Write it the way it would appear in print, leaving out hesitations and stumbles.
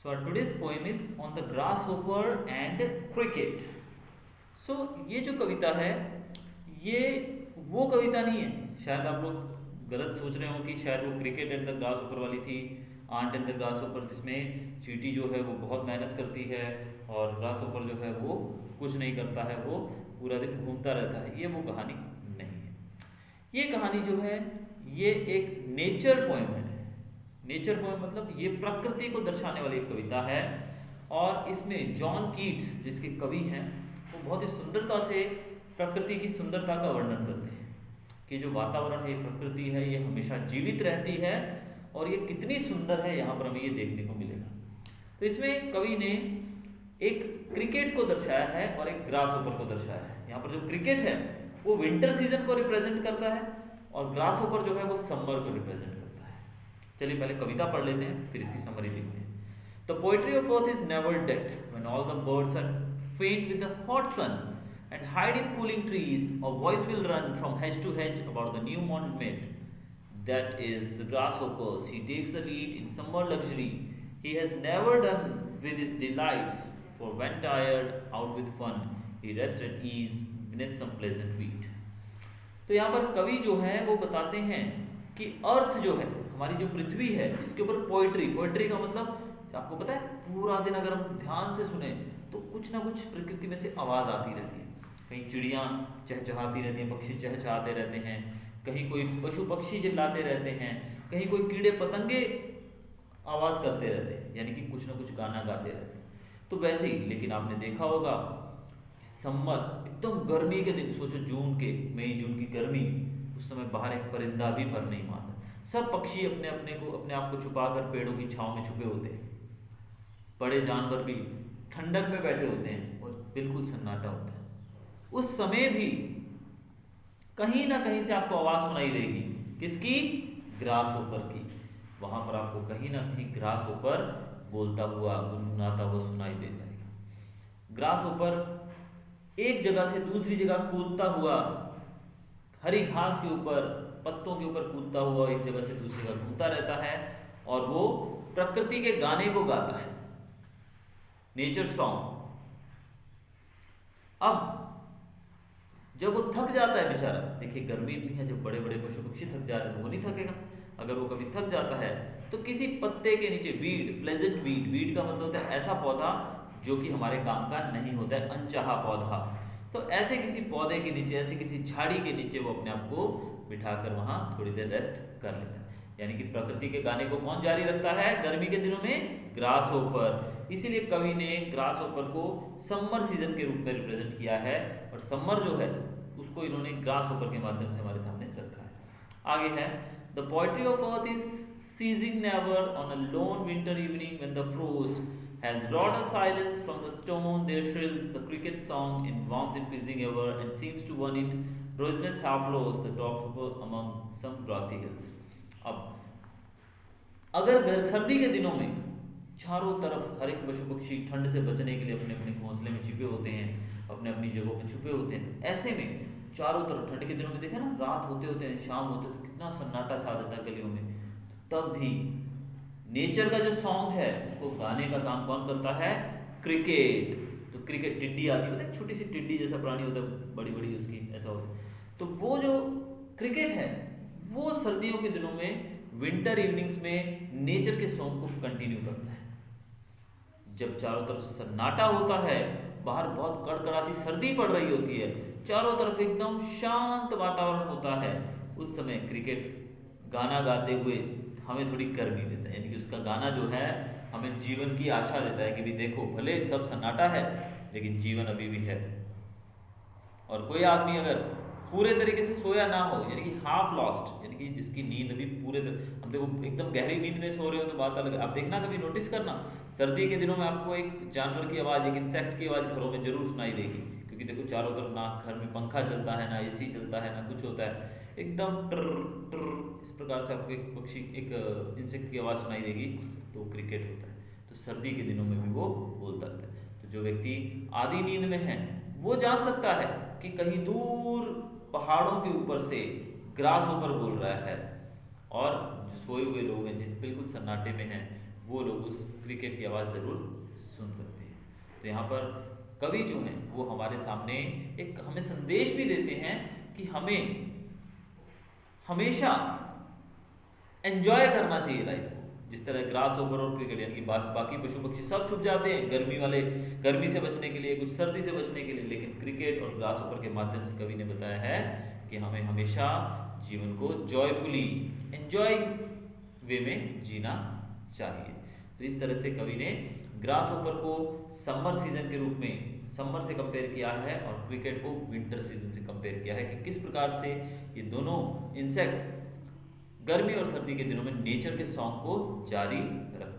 So our today's poem is on the grasshopper and cricket. So ये जो कविता है ये वो कविता नहीं है। शायद आप लोग गलत सोच रहे हो कि शायद वो क्रिकेट एंड द ग्रासहोपर वाली थी, आंट एंड द ग्रासहोपर, जिसमें चींटी जो है वो बहुत मेहनत करती है और ग्रासहोपर जो है वो कुछ नहीं करता है, वो पूरा दिन घूमता रहता है। ये वो कहानी नहीं है। ये कहानी जो है ये एक नेचर पोएम है। नेचर पोएम मतलब ये प्रकृति को दर्शाने वाली एक कविता है और इसमें जॉन कीट्स जिसके कवि हैं वो बहुत ही सुंदरता से प्रकृति की सुंदरता का वर्णन करते हैं कि जो वातावरण है, प्रकृति है, ये हमेशा जीवित रहती है और ये कितनी सुंदर है, यहाँ पर हमें ये देखने को मिलेगा। तो इसमें कवि ने एक क्रिकेट को दर्शाया है और एक ग्रासहोपर को दर्शाया है। यहाँ पर जो क्रिकेट है वो विंटर सीजन को रिप्रेजेंट करता है और ग्रासहोपर जो है वो समर को रिप्रेजेंट करता है। चलिए पहले कविता पढ़ लेते हैं, फिर इसकी समरी देखते हैं। The poetry of earth is never dead when all the birds are faint with the hot sun and hide in cooling trees. A voice will run from hedge to hedge about the new mountain mate. That is the grasshoppers. He takes the lead in summer luxury. He has never done with his delights, for when tired out with fun, he rests at ease beneath some pleasant wheat. तो यहाँ पर कवि जो है वो बताते हैं कि अर्थ जो है, हमारी जो पृथ्वी है, इसके ऊपर पोइट्री का मतलब आपको पता है, पूरा दिन अगर हम ध्यान से सुने तो कुछ ना कुछ प्रकृति में से आवाज आती रहती है। कहीं चिड़ियाँ चहचहाती रहती हैं, पक्षी चहचहाते रहते हैं, कहीं कोई पशु पक्षी चिल्लाते रहते हैं, कहीं कोई कीड़े पतंगे आवाज करते रहते हैं, यानी कि कुछ ना कुछ गाना गाते रहते हैं। तो वैसे ही, लेकिन आपने देखा होगा समर एकदम गर्मी के दिन, सोचो जून के, मई जून की गर्मी, उस समय बाहर एक परिंदा भी पर नहीं मारता। सब पक्षी अपने अपने आप को छुपाकर पेड़ों की छांव में छुपे होते हैं। बड़े जानवर भी ठंडक में बैठे होते हैं और बिल्कुल सन्नाटा होता है। उस समय भी कहीं ना कहीं से आपको आवाज सुनाई देगी, किसकी? ग्रासहोपर की। वहां पर आपको कहीं ना कहीं ग्रासहोपर बोलता हुआ, गुनगुनाता हुआ सुनाई दे जाएगा। ग्रासहोपर एक जगह से दूसरी जगह कूदता हुआ, हरी घास के ऊपर, पत्तों के ऊपर कूदता हुआ एक जगह से दूसरी जगह घूमता रहता है और वो प्रकृति के गाने को गाता है, नेचर सॉन्ग। अब जब वो थक जाता है बेचारा, देखिए गर्मी इतनी है, जब बड़े बड़े पशु पक्षी थक जा रहे हैं वो नहीं थकेगा। अगर वो कभी थक जाता है तो किसी पत्ते के नीचे, वीड, प्लेजेंट वीड, वीड का मतलब होता है ऐसा पौधा जो कि हमारे काम का नहीं होता है, अनचाहा पौधा, तो ऐसे किसी पौधे के नीचे, ऐसे किसी झाड़ी के नीचे वो अपने आप को बिठाकर वहां थोड़ी देर रेस्ट कर लेता है। यानी कि प्रकृति के गाने को कौन जारी रखता है गर्मी के दिनों में? ग्रासहोपर। इसीलिए कवि ने ग्रासहोपर को समर सीजन के रूप में रिप्रेजेंट किया है और समर जो है उसको इन्होंने ग्रासहोपर के माध्यम से हमारे सामने रखा है। आगे है, the poetry of earth is ceasing never on a lone winter evening when the frost has wrought a silence from the stone. There shrills the cricket song in warmth increasing ever, and seems to one in rosinous half-lows the grasshopper among some grassy hills. अब अगर सर्दी के दिनों में चारों तरफ हर एक पशु पक्षी ठंड से बचने के लिए अपने अपने घोंसले में छिपे होते हैं, अपने अपनी जगहों में छुपे होते हैं, तो ऐसे में चारों तरफ ठंड के दिनों में देखा ना, रात होते होते हैं, शाम होते होते कितना सन्नाटा छा जाता है गलियों में, तब भी नेचर का जो सॉन्ग है उसको गाने का काम कौन करता है? क्रिकेट। तो क्रिकेट, टिड्डी आती है, छोटी सी टिड्डी जैसा प्राणी होता है, बड़ी बड़ी उसकी ऐसा होता है, तो वो जो क्रिकेट है वो सर्दियों के दिनों में, विंटर इवनिंग्स में नेचर के सॉन्ग को कंटिन्यू करता है। जब चारों तरफ सन्नाटा होता है, बाहर बहुत कड़कड़ाती सर्दी पड़ रही होती है, चारों तरफ एकदम शांत वातावरण होता है, उस समय क्रिकेट गाना गाते हुए हमें थोड़ी गर्मी देता है। यानी कि उसका गाना जो है हमें जीवन की आशा देता है कि भी देखो, भले सब सन्नाटा है लेकिन जीवन अभी भी है। और कोई आदमी अगर पूरे तरीके से सोया ना हो, यानी कि हाफ लॉस्ट, यानी कि जिसकी नींद अभी पूरे हम देखो एकदम गहरी नींद में सो रहे हो तो बात अलग है। आप देखना, कभी नोटिस करना, सर्दी के दिनों में आपको एक जानवर की आवाज़, एक इंसेक्ट की आवाज़ घरों में जरूर सुनाई देगी, क्योंकि देखो चारों तरफ ना घर में पंखा चलता है, ना एसी चलता है, ना कुछ होता है, एकदम टर टर इस प्रकार से आपको एक पक्षी, एक इंसेक्ट की आवाज़ सुनाई देगी, तो वो क्रिकेट होता है। तो सर्दी के दिनों में भी वो बोलता रहता है। तो जो व्यक्ति आधी नींद में है वो जान सकता है कि कहीं दूर पहाड़ों के ऊपर से ग्रासहोपर बोल रहा है, और जो सोए हुए लोग हैं, जिन बिल्कुल सन्नाटे में हैं, वो लोग उस क्रिकेट की आवाज़ ज़रूर सुन सकते हैं। तो यहाँ पर कवि जो हैं वो हमारे सामने एक हमें संदेश भी देते हैं कि हमें हमेशा एंजॉय करना चाहिए लाइफ को। जिस तरह ग्रास ओवर और क्रिकेट यानी कि बाकी पशु पक्षी सब छुप जाते हैं गर्मी से बचने के लिए, कुछ सर्दी से बचने के लिए, लेकिन क्रिकेट और ग्रास ओवर के माध्यम से कवि ने बताया है कि हमें हमेशा जीवन को जॉयफुली एंजॉय वे में जीना चाहिए। तो इस तरह से कवि ने ग्रास ओवर को समर सीजन के रूप में समर से कंपेयर किया है और क्रिकेट को विंटर सीजन से कंपेयर किया है कि किस प्रकार से ये दोनों इंसेक्ट्स गर्मी और सर्दी के दिनों में नेचर के सॉन्ग को जारी रख